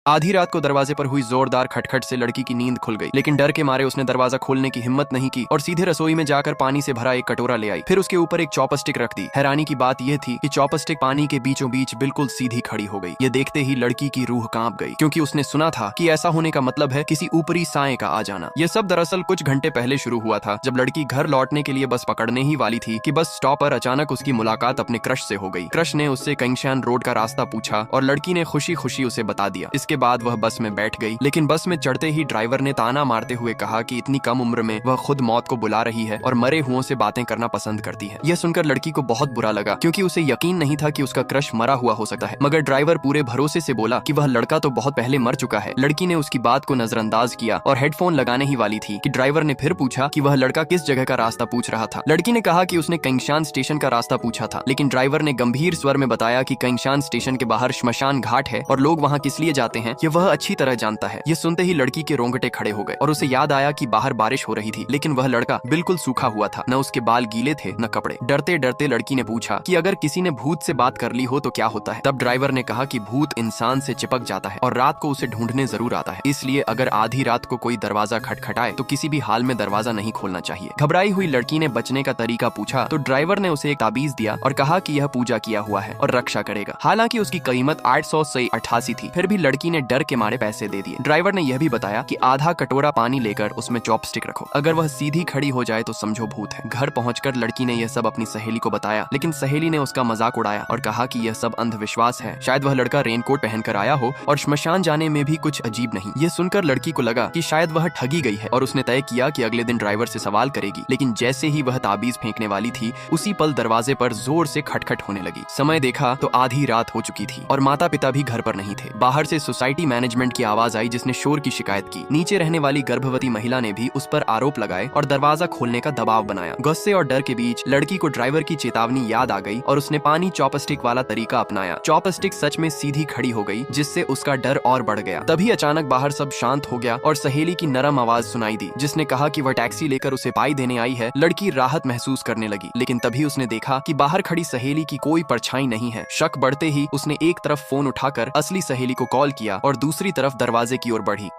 आधी रात को दरवाजे पर हुई जोरदार खटखट से लड़की की नींद खुल गई, लेकिन डर के मारे उसने दरवाजा खोलने की हिम्मत नहीं की और सीधे रसोई में जाकर पानी से भरा एक कटोरा ले आई। फिर उसके ऊपर एक चॉपस्टिक रख दी। हैरानी की बात यह थी कि चॉपस्टिक पानी के बीचों बीच बिल्कुल सीधी खड़ी हो गई। ये देखते ही लड़की की रूह कांप गई, क्योंकि उसने सुना था कि ऐसा होने का मतलब है किसी ऊपरी साए का आ जाना। यह सब दरअसल कुछ घंटे पहले शुरू हुआ था, जब लड़की घर लौटने के लिए बस पकड़ने ही वाली थी कि बस स्टॉप पर अचानक उसकी मुलाकात अपने क्रश से हो गई। क्रश ने उससे कंगशान रोड का रास्ता पूछा और लड़की ने खुशी खुशी उसे बता दिया। इसके बाद वह बस में बैठ गई, लेकिन बस में चढ़ते ही ड्राइवर ने ताना मारते हुए कहा कि इतनी कम उम्र में वह खुद मौत को बुला रही है और मरे हुओं से बातें करना पसंद करती है। यह सुनकर लड़की को बहुत बुरा लगा, क्योंकि उसे यकीन नहीं था कि उसका क्रश मरा हुआ हो सकता है। मगर ड्राइवर पूरे भरोसे से बोला कि वह लड़का तो बहुत पहले मर चुका है। लड़की ने उसकी बात को नजरअंदाज किया और हेडफोन लगाने ही वाली थी कि ड्राइवर ने फिर पूछा कि वह लड़का किस जगह का रास्ता पूछ रहा था। लड़की ने कहा कि उसने कंगशान स्टेशन का रास्ता पूछा था, लेकिन ड्राइवर ने गंभीर स्वर में बताया कि कंगशान स्टेशन के बाहर श्मशान घाट है और लोग वहाँ किस लिए जाते हैं ये वह अच्छी तरह जानता है। ये सुनते ही लड़की के रोंगटे खड़े हो गए और उसे याद आया कि बाहर बारिश हो रही थी, लेकिन वह लड़का बिल्कुल सूखा हुआ था, न उसके बाल गीले थे न कपड़े। डरते डरते लड़की ने पूछा कि अगर किसी ने भूत से बात कर ली हो तो क्या होता है। तब ड्राइवर ने कहा कि भूत इंसान से चिपक जाता है और रात को उसे ढूंढने जरूर आता है, इसलिए अगर आधी रात को कोई दरवाजा खटखटाए तो किसी भी हाल में दरवाजा नहीं खोलना चाहिए। घबराई हुई लड़की ने बचने का तरीका पूछा तो ड्राइवर ने उसे एक ताबीज दिया और कहा कि यह पूजा किया हुआ है और रक्षा करेगा। हालांकि उसकी कीमत 800 से 88 थी, फिर भी लड़की ने डर के मारे पैसे दे दिए। ड्राइवर ने यह भी बताया कि आधा कटोरा पानी लेकर उसमें चॉपस्टिक रखो, अगर वह सीधी खड़ी हो जाए तो समझो भूत है। घर पहुंचकर लड़की ने यह सब अपनी सहेली को बताया, लेकिन सहेली ने उसका मजाक उड़ाया और कहा कि यह सब अंधविश्वास है, शायद वह लड़का रेनकोट पहनकर आया हो और श्मशान जाने में भी कुछ अजीब नहीं। यह सुनकर लड़की को लगा कि शायद वह ठगी गई है और उसने तय किया कि अगले दिन ड्राइवर से सवाल करेगी। लेकिन जैसे ही वह ताबीज फेंकने वाली थी, उसी पल दरवाजे पर जोर से खटखट होने लगी। समय देखा तो आधी रात हो चुकी थी और माता पिता भी घर पर नहीं थे। बाहर से सोसाइटी मैनेजमेंट की आवाज आई, जिसने शोर की शिकायत की। नीचे रहने वाली गर्भवती महिला ने भी उस पर आरोप लगाए और दरवाजा खोलने का दबाव बनाया। गुस्से और डर के बीच लड़की को ड्राइवर की चेतावनी याद आ गई और उसने पानी चॉपस्टिक वाला तरीका अपनाया। चॉपस्टिक सच में सीधी खड़ी हो गई, जिससे उसका डर और बढ़ गया। तभी अचानक बाहर सब शांत हो गया और सहेली की नरम आवाज सुनाई दी, जिसने कहा कि वह टैक्सी लेकर उसे पाई देने आई है। लड़की राहत महसूस करने लगी, लेकिन तभी उसने देखा कि बाहर खड़ी सहेली की कोई परछाई नहीं है। शक बढ़ते ही उसने एक तरफ फोन उठाकर असली सहेली को कॉल किया और दूसरी तरफ दरवाजे की ओर बढ़ी।